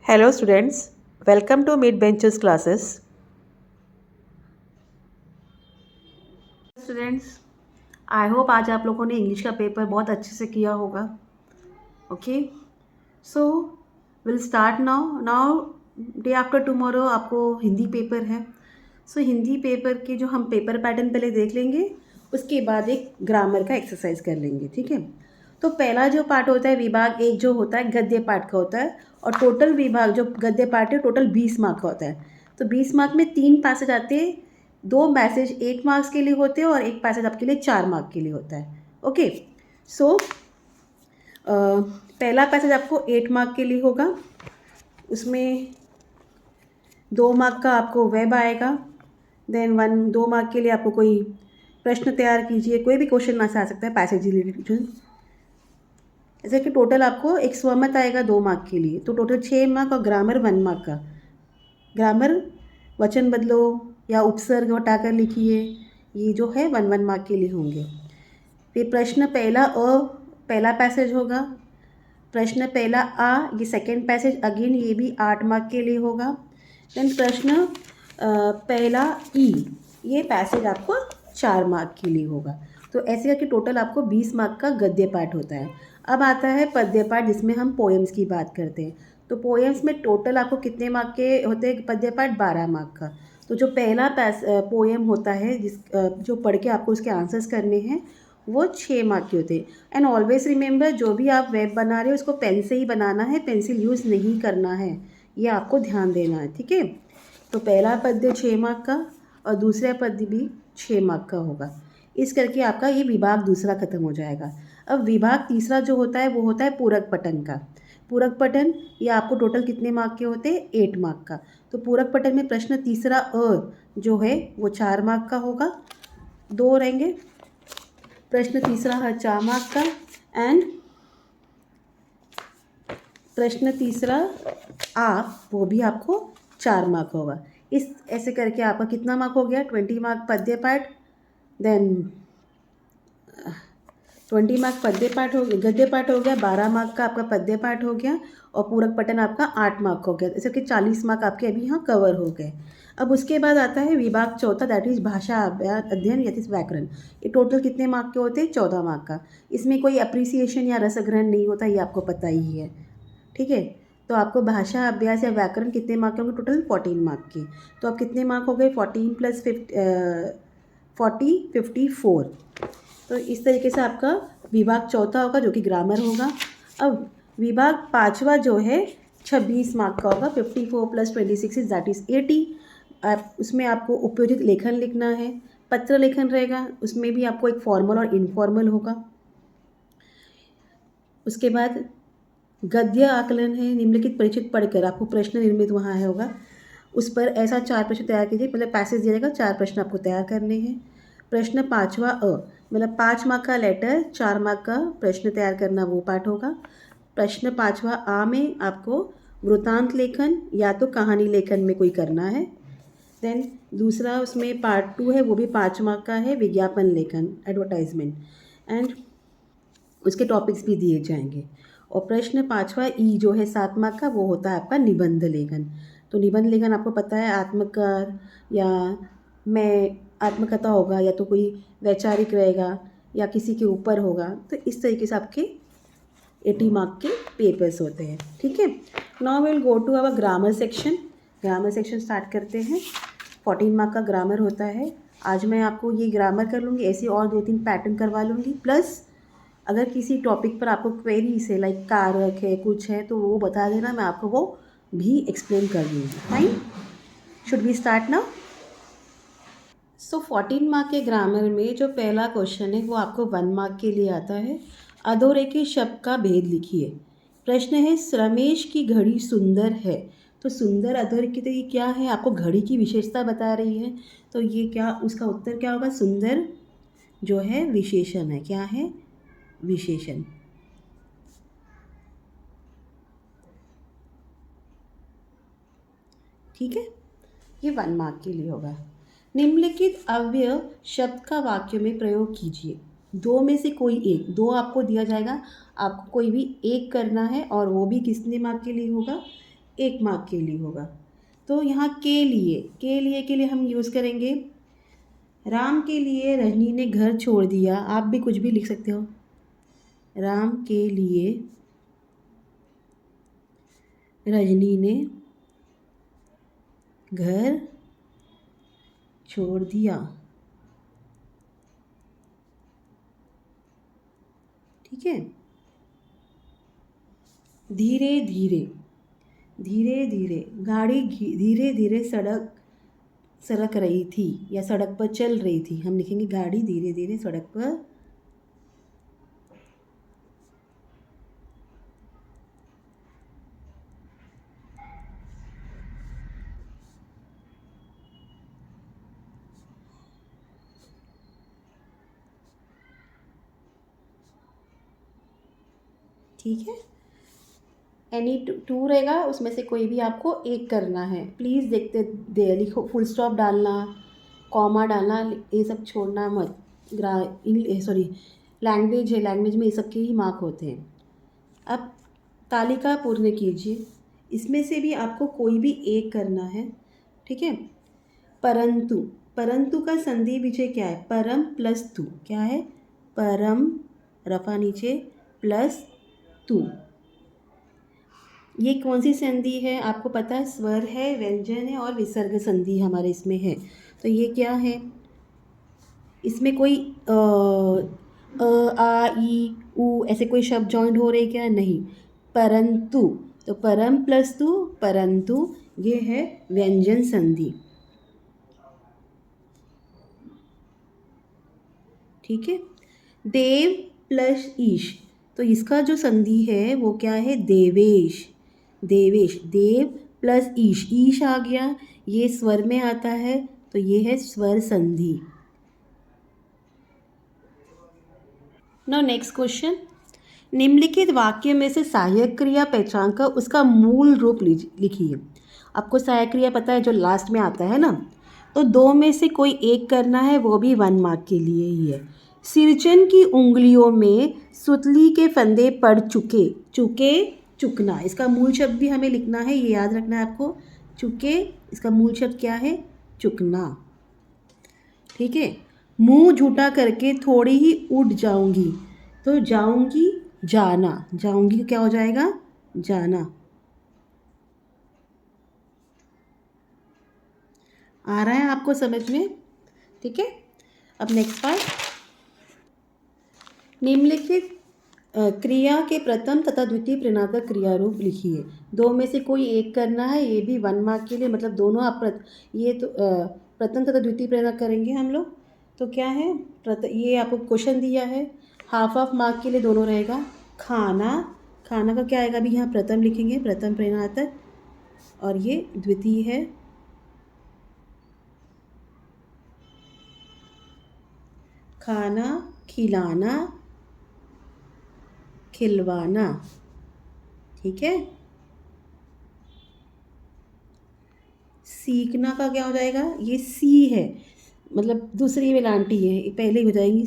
Hello students, welcome to Mid Benches classes. Students, I hope आज आप लोगों ने इंग्लिश का पेपर बहुत अच्छे से किया होगा. Okay, so will start now day after tomorrow आपको हिंदी पेपर है. सो हिंदी पेपर के जो हम पेपर पैटर्न पहले देख लेंगे, उसके बाद एक ग्रामर का एक्सरसाइज कर लेंगे. ठीक है, तो पहला जो पार्ट होता है विभाग एक जो होता है गद्य पाठ का होता है, और टोटल विभाग जो गद्य पाठ है टोटल 20 मार्क का होता है. तो 20 मार्क में 3 पैसेज आते हैं, 2 मैसेज 8 मार्क्स के लिए होते हैं और एक पैसेज आपके लिए 4 मार्क के लिए होता है. ओके, सो पहला पैसेज आपको 8 मार्क के लिए होगा. उसमें 2 मार्क का आपको वेब आएगा. देन 2 मार्क के लिए आपको कोई प्रश्न तैयार कीजिए, कोई भी क्वेश्चन आ सकता है पैसेज रिलेटेड. ऐसे कि टोटल आपको एक स्वमत आएगा 2 मार्क के लिए, तो टोटल 6 मार्क, और ग्रामर 1 मार्क का. ग्रामर वचन बदलो या उपसर्ग हटाकर लिखिए, ये जो है 1 मार्क के लिए होंगे. फिर प्रश्न पहला पैसेज होगा. प्रश्न पहला ये सेकंड पैसेज अगेन ये भी 8 मार्क के लिए होगा. देन प्रश्न पहला ये पैसेज आपको 4 मार्क के लिए होगा. तो ऐसे करके टोटल आपको 20 मार्क का गद्य पाठ होता है. अब आता है पद्य पाठ, जिसमें हम पोएम्स की बात करते हैं. तो पोएम्स में टोटल आपको कितने मार्क के होते हैं पद्य पाठ? 12 मार्क का. तो जो पहला पोएम होता है जो पढ़ के आपको उसके आंसर्स करने हैं, वो 6 मार्क के होते हैं. एंड ऑलवेज रिमेंबर, जो भी आप वेब बना रहे हो उसको पेन से ही बनाना है, पेंसिल यूज़ नहीं करना है, ये आपको ध्यान देना है. ठीक है, तो पहला पद्य 6 मार्क का और दूसरा पद्य भी 6 मार्क का होगा. इस करके आपका ये विभाग दूसरा खत्म हो जाएगा. अब विभाग तीसरा जो होता है वो होता है पूरक पठन का. पूरक पठन ये आपको टोटल कितने मार्क के होते हैं? 8 मार्क का. तो पूरक पठन में प्रश्न तीसरा जो है वो 4 मार्क का होगा, 2 रहेंगे. प्रश्न तीसरा है 4 मार्क का, एंड प्रश्न तीसरा वो भी आपको 4 मार्क होगा. इस ऐसे करके आपका कितना मार्क हो गया? 20 मार्क पद्य पाठ, देन 20 मार्क पद्य पाठ हो गया, गद्य पाठ हो गया. 12 मार्क का आपका पद्य पाठ हो गया, और पूरक पठन आपका 8 मार्क हो गया. जैसे कि 40 मार्क आपके अभी यहाँ कवर हो गए. अब उसके बाद आता है विभाग चौथा, दैट इज़ भाषा अध्ययन या व्याकरण. ये टोटल कितने मार्क के होते हैं? 14 मार्क का. इसमें कोई अप्रिसिएशन या रसग्रहण नहीं होता, ये आपको पता ही है. ठीक है, तो आपको भाषा अभ्यास या व्याकरण कितने मार्क के होंगे? टोटल 14 मार्क के. तो अब कितने मार्क हो गए? 14 + 40 54. तो इस तरीके से आपका विभाग चौथा होगा, जो कि ग्रामर होगा. अब विभाग पांचवा जो है 26 मार्क का होगा. 54 + 26 दैट इज़ 80. उसमें आपको उपयोजित लेखन लिखना है, पत्र लेखन रहेगा. उसमें भी आपको एक फॉर्मल और इनफॉर्मल होगा. उसके बाद गद्य आकलन है. निम्नलिखित परिचित पढ़कर आपको प्रश्न निर्मित वहाँ है होगा, उस पर ऐसा 4 प्रश्न तैयार कीजिए. पहले पैसेज दिया जाएगा, 4 प्रश्न आपको तैयार करने हैं. प्रश्न पाँचवा मतलब 5 मार्क का लेटर, 4 मार्क का प्रश्न तैयार करना, वो पाठ होगा. प्रश्न पाँचवा में आपको वृत्तांत लेखन या तो कहानी लेखन में कोई करना है. देन दूसरा उसमें पार्ट 2 है, वो भी 5 मार्क का है, विज्ञापन लेखन, एडवर्टाइजमेंट, एंड उसके टॉपिक्स भी दिए जाएंगे. और प्रश्न पाँचवा जो है 7 मार्क का, वो होता है आपका निबंध लेखन. तो निबंध लेखन आपको पता है आत्मकार या मैं आत्मकथा होगा, या तो कोई वैचारिक रहेगा, या किसी के ऊपर होगा. तो इस तरीके से आपके 80 मार्क के पेपर्स होते हैं. ठीक है, now will go to our grammar section. Grammar section start करते हैं. 14 मार्क का ग्रामर होता है. आज मैं आपको ये ग्रामर कर लूँगी, ऐसे और 2-3 पैटर्न करवा लूँगी. प्लस अगर किसी टॉपिक पर आपको क्वेरी से लाइक कारक है, कुछ है, तो वो बता देना, मैं आपको वो भी एक्सप्लेन कर दूँगी. Fine, should we start now? So 14 mark के ग्रामर में जो पहला क्वेश्चन है वो आपको 1 मार्क के लिए आता है. अधोरेखित शब्द का भेद लिखिए. प्रश्न है रमेश की घड़ी सुंदर है. तो सुंदर अधोरेखित ये क्या है? आपको घड़ी की विशेषता बता रही है. तो ये क्या, उसका उत्तर क्या होगा? सुंदर जो है विशेषण है. क्या है? विशेषण. ठीक है, ये 1 मार्क के लिए होगा. निम्नलिखित अव्यय शब्द का वाक्य में प्रयोग कीजिए. 2 में से कोई एक, 2 आपको दिया जाएगा, आपको कोई भी एक करना है, और वो भी कितने मार्क के लिए होगा? 1 मार्क के लिए होगा। तो यहाँ के लिए हम यूज़ करेंगे राम के लिए रजनी ने घर छोड़ दिया। आप भी कुछ भी लिख सकते हो। राम के लिए रजनी ने घर छोड़ दिया। ठीक है। धीरे धीरे गाड़ी धीरे धीरे सरक रही थी या सड़क पर चल रही थी। हम लिखेंगे गाड़ी धीरे धीरे सड़क पर ठीक है। एनी टू रहेगा, उसमें से कोई भी आपको एक करना है। प्लीज़ देखते दे लिखो, फुल स्टॉप डालना, कॉमा डालना, ये सब छोड़ना मत। सॉरी लैंग्वेज है, लैंग्वेज में ये सब के ही मार्क होते हैं। अब तालिका पूर्ण कीजिए। इसमें से भी आपको कोई भी एक करना है। ठीक है। परंतु परंतु का संधि विजय क्या है? परम प्लस तू। क्या है? परम रफा नीचे प्लस तू। ये कौन सी संधि है आपको पता है? स्वर है, व्यंजन है और विसर्ग संधि हमारे इसमें है। तो ये क्या है? इसमें कोई आ ई उ ऐसे कोई शब्द जॉइंट हो रहे क्या? नहीं। परंतु, तो परम प्लस तू परंतु, ये है व्यंजन संधि। ठीक है। देव प्लस ईश, तो इसका जो संधि है वो क्या है? देवेश। देव प्लस ईश आ गया, ये स्वर में आता है तो ये है स्वर संधि। Now next question. निम्नलिखित वाक्य में से सहायक क्रिया पहचान कर उसका मूल रूप लिखिए। आपको सहायक क्रिया पता है जो लास्ट में आता है ना, तो दो में से कोई एक करना है, वो भी 1 मार्क के लिए ही है। सिरचन की उंगलियों में सुतली के फंदे पड़ चुकना, इसका मूल शब्द भी हमें लिखना है, ये याद रखना है आपको। चुके, इसका मूल शब्द क्या है? चुकना। ठीक है। मुंह झूठा करके थोड़ी ही उठ जाऊंगी, तो जाऊंगी जाना, जाऊंगी क्या हो जाएगा? जाना। आ रहा है आपको समझ में? ठीक है। अब नेक्स्ट पार्ट। निम्नलिखित क्रिया के प्रथम तथा द्वितीय प्रेरणात्मक क्रिया रूप लिखिए। दो में से कोई एक करना है, ये भी 1 मार्क के लिए, मतलब दोनों आप ये तो प्रथम तथा द्वितीय प्रेरणा करेंगे हम लोग। तो क्या है? ये आपको क्वेश्चन दिया है, हाफ मार्क के लिए दोनों रहेगा। खाना, खाना का क्या आएगा? अभी यहाँ प्रथम लिखेंगे, प्रथम प्रेरणात्मक, और ये द्वितीय है। खाना, खिलाना, खिलवाना। ठीक है। सीखना का क्या हो जाएगा? ये सी है, मतलब दूसरी वेलांटी है, पहले हो जाएगी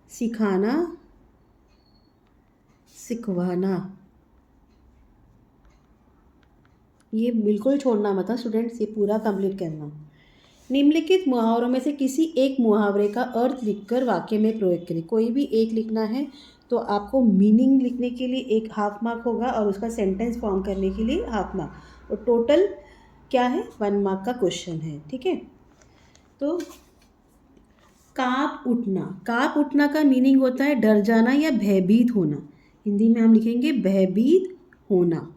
सिखाना, सिखवाना। ये बिल्कुल छोड़ना मत स्टूडेंट्स, ये पूरा कंप्लीट करना। निम्नलिखित मुहावरों में से किसी एक मुहावरे का अर्थ लिखकर वाक्य में प्रयोग करें। कोई भी एक लिखना है, तो आपको मीनिंग लिखने के लिए एक हाफ मार्क होगा और उसका सेंटेंस फॉर्म करने के लिए हाफ मार्क, और टोटल क्या है? 1 मार्क का क्वेश्चन है। ठीक है। तो काँप उठना का मीनिंग होता है डर जाना या भयभीत होना। हिंदी में हम लिखेंगे भयभीत होना।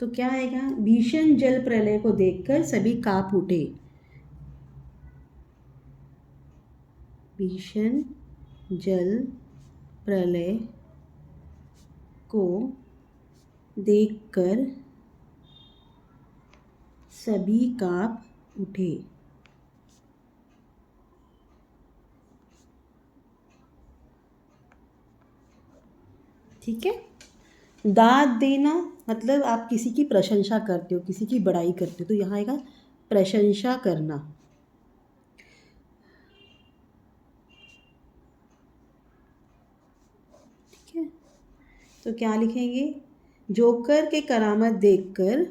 तो क्या आएगा? भीषण जल प्रलय को देखकर सभी काँप उठे। भीषण जल प्रलय को देखकर सभी काँप उठे। ठीक है। दाद देना मतलब आप किसी की प्रशंसा करते हो, किसी की बड़ाई करते हो, तो यहाँ आएगा प्रशंसा करना। ठीक है। तो क्या लिखेंगे? जोकर के करामत देखकर,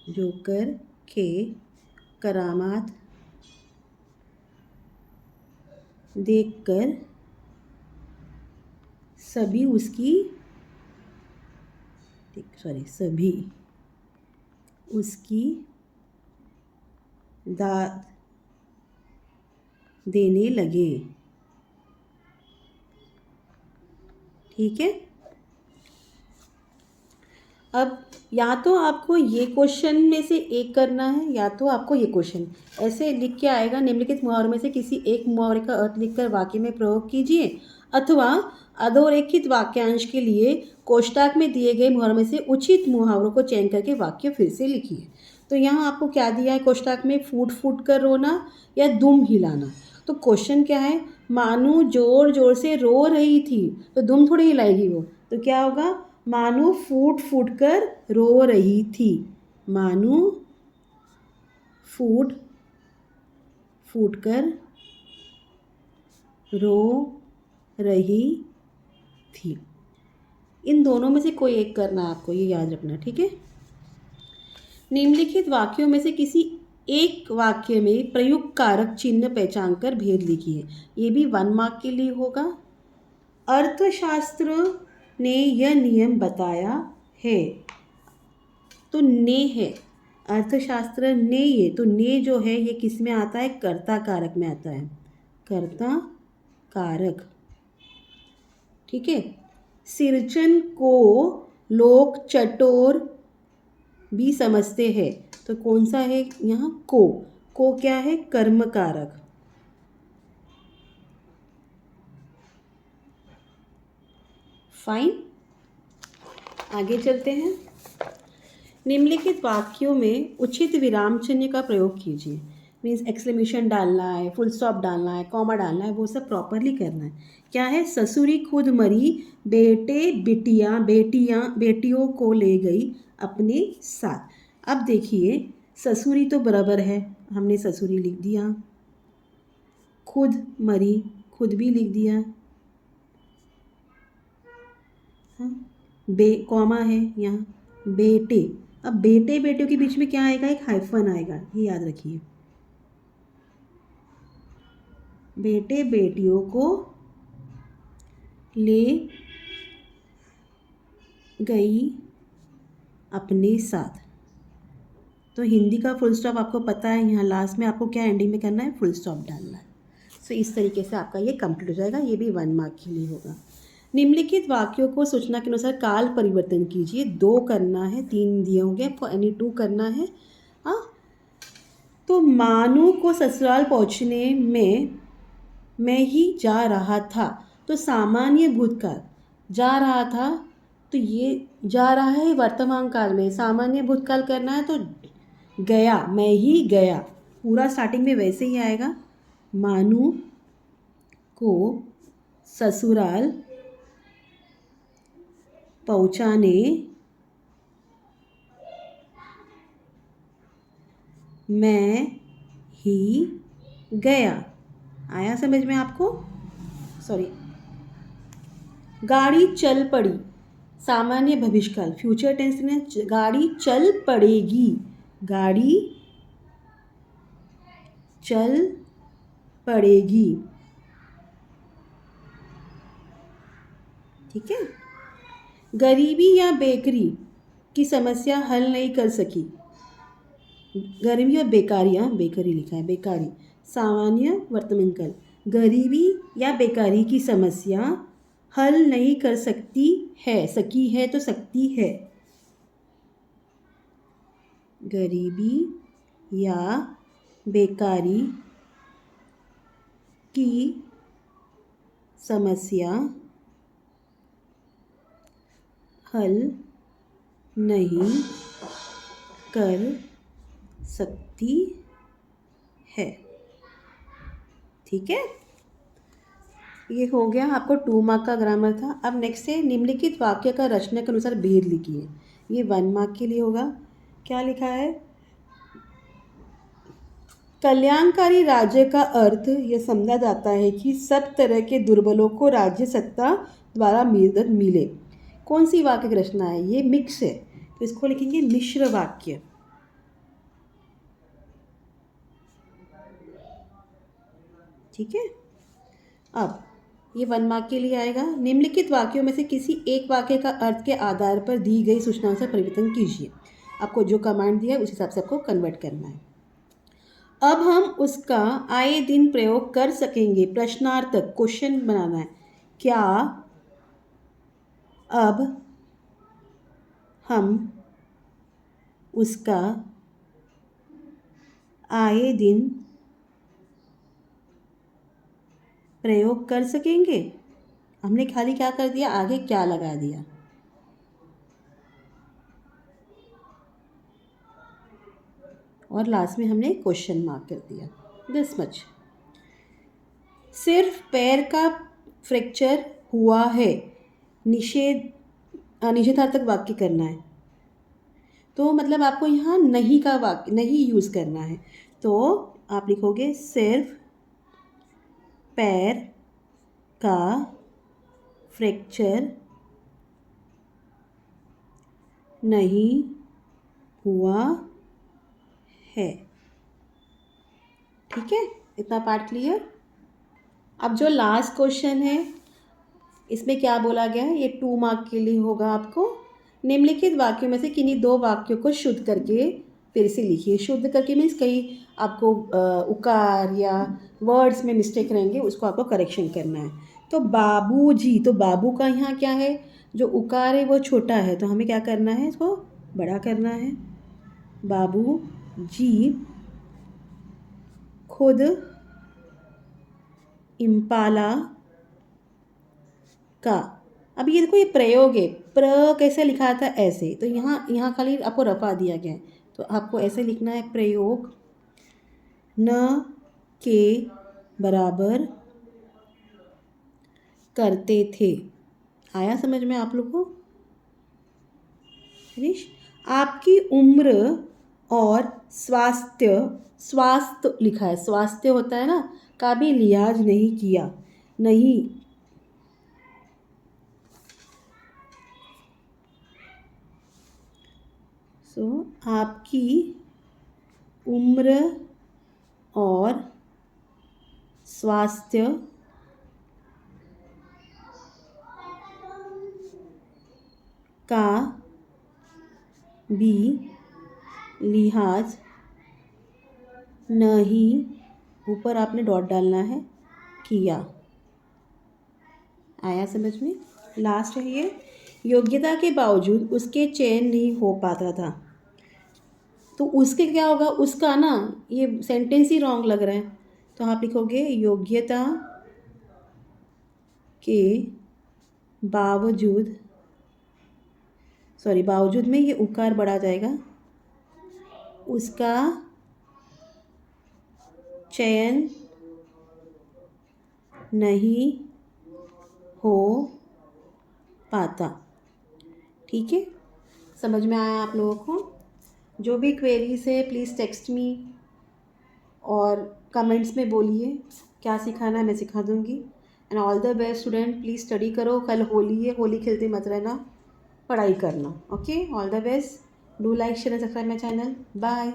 जोकर के करामात देखकर सभी उसकी दाद देने लगे। ठीक है। अब या तो आपको ये क्वेश्चन में से एक करना है या तो आपको ये क्वेश्चन ऐसे लिख के आएगा, निम्नलिखित मुहावरों में से किसी एक मुहावरे का अर्थ लिखकर वाक्य में प्रयोग कीजिए, अथवा अधोरेखित वाक्यांश के लिए कोष्ठक में दिए गए मुहावरों में से उचित मुहावरों को चयन करके वाक्य फिर से लिखिए। तो यहाँ आपको क्या दिया है कोष्ठक में? फूट फूट कर रोना या दुम हिलाना। तो क्वेश्चन क्या है? मानू जोर जोर से रो रही थी, तो दुम थोड़ी हिलाएगी वो, तो क्या होगा? मानू फूट फूट कर रो रही थी। मानू फूट फूट कर रो रही थी। इन दोनों में से कोई एक करना है आपको, ये याद रखना। ठीक है। निम्नलिखित वाक्यों में से किसी एक वाक्य में प्रयुक्त कारक चिन्ह पहचान कर भेद लिखिए। ये भी 1 मार्क के लिए होगा। अर्थशास्त्र ने यह नियम बताया है, तो ने है। अर्थशास्त्र ने, ये तो ने जो है ये किस में आता है? कर्ता कारक में आता है। कर्ता कारक। ठीक है। सिरचन को लोग चटोर भी समझते हैं, तो कौन सा है यहाँ? को क्या है? कर्म कारक। फाइन। आगे चलते हैं। निम्नलिखित वाक्यों में उचित विराम चिन्ह का प्रयोग कीजिए। मीन्स एक्सक्लेमेशन डालना है, फुल स्टॉप डालना है, कॉमा डालना है, वो सब प्रॉपरली करना है। क्या है? ससुरी खुद मरी, बेटियों को ले गई अपने साथ। अब देखिए, ससुरी तो बराबर है, हमने ससुरी लिख दिया। खुद मरी, खुद भी लिख दिया। कॉमा है यहाँ, बेटे। अब बेटे बेटियों के बीच में क्या आएगा? एक हाइफन आएगा, ये याद रखिए। बेटे बेटियों को ले गई अपने साथ। तो हिंदी का फुल स्टॉप आपको पता है, यहाँ लास्ट में आपको क्या एंडिंग में करना है? फुल स्टॉप डालना है। सो इस तरीके से आपका ये कंप्लीट हो जाएगा। ये भी 1 मार्क के लिए होगा। निम्नलिखित वाक्यों को सूचना के अनुसार काल परिवर्तन कीजिए। 2 करना है, 3 दिए होंगे आपको, यानी 2 करना है। हाँ, तो मानू को ससुराल पहुँचने में मैं ही जा रहा था, तो सामान्य भूतकाल। जा रहा था, तो ये जा रहा है वर्तमान काल में। सामान्य भूतकाल करना है तो गया, मैं ही गया। पूरा स्टार्टिंग में वैसे ही आएगा। मानू को ससुराल पहुँचाने मैं ही गया। आया समझ में आपको? सॉरी। गाड़ी चल पड़ी, सामान्य भविष्यकाल। फ्यूचर टेंस में गाड़ी चल पड़ेगी, गाड़ी चल पड़ेगी। ठीक है। गरीबी या बेकारी की समस्या हल नहीं कर सकी। गरीबी और बेकारी, बेकारी लिखा है, बेकारी सामान्य वर्तमान काल। गरीबी या बेकारी की समस्या हल नहीं कर सकती है, सकी है तो सकती है। गरीबी या बेकारी की समस्या हल नहीं कर सकती है। ठीक है। ये हो गया, आपको 2 मार्क का ग्रामर था। अब नेक्स्ट है, निम्नलिखित वाक्य का रचना के अनुसार भेद लिखिए। ये 1 मार्क के लिए होगा। क्या लिखा है? कल्याणकारी राज्य का अर्थ यह समझा जाता है कि सब तरह के दुर्बलों को राज्य सत्ता द्वारा मिले। कौन सी वाक्य की रचना है? ये मिक्स है, तो इसको लिखेंगे मिश्र वाक्य। ठीक है। अब ये 1 मार्क के लिए आएगा। निम्नलिखित वाक्यों में से किसी एक वाक्य का अर्थ के आधार पर दी गई सूचनाओं से परिवर्तन कीजिए। आपको जो कमांड दिया है उस हिसाब से आपको कन्वर्ट करना है। अब हम उसका आए दिन प्रयोग कर सकेंगे। प्रश्नार्थक, क्वेश्चन बनाना है। क्या अब हम उसका आए दिन प्रयोग कर सकेंगे? हमने खाली क्या कर दिया, आगे क्या लगा दिया। और लास्ट में हमने क्वेश्चन मार्क कर दिया। This much. सिर्फ पैर का फ्रैक्चर हुआ है, निषेधार्थक वाक्य करना है। तो मतलब आपको यहाँ नहीं का वाक्य नहीं यूज़ करना है। तो आप लिखोगे सिर्फ पैर का फ्रैक्चर नहीं हुआ है। ठीक है, इतना पार्ट क्लियर। अब जो लास्ट क्वेश्चन है इसमें क्या बोला गया है, ये 2 मार्क के लिए होगा आपको। निम्नलिखित वाक्यों में से किन्हीं 2 वाक्यों को शुद्ध करके फिर से लिखिए। शुद्ध करके मीन्स कहीं आपको उकार या वर्ड्स में मिस्टेक रहेंगे, उसको आपको करेक्शन करना है। तो बाबूजी, तो बाबू का यहाँ क्या है, जो उकार है वो छोटा है, तो हमें क्या करना है, इसको बड़ा करना है। बाबू जी खुद इम्पाला का। अब ये देखो, ये प्रयोग है। कैसे लिखा था, ऐसे। तो यहाँ खाली आपको रफा दिया गया है, तो आपको ऐसे लिखना है, प्रयोग न के बराबर करते थे। आया समझ में आप लोग को? फिनिश। आपकी उम्र और स्वास्थ्य लिखा है, स्वास्थ्य होता है ना, का भी लिहाज नहीं किया, नहीं। आपकी उम्र और स्वास्थ्य का भी लिहाज नहीं, ऊपर आपने डॉट डालना है, किया। आया समझ में? लास्ट है ये, योग्यता के बावजूद उसके चयन नहीं हो पाता था। तो उसके क्या होगा, उसका ना, ये सेंटेंस ही रॉन्ग लग रहा है, तो आप लिखोगे योग्यता के बावजूद, बावजूद में ये उकार बढ़ा जाएगा, उसका चयन नहीं हो पाता। ठीक है, समझ में आया आप लोगों को? जो भी क्वेरीज है प्लीज़ टेक्स्ट मी और कमेंट्स में बोलिए, क्या सिखाना है मैं सिखा दूँगी। And all the best student, please study करो। कल होली है, होली खेलते मत रहना, पढ़ाई करना। Okay, all the best. Do like share and subscribe my channel. Bye.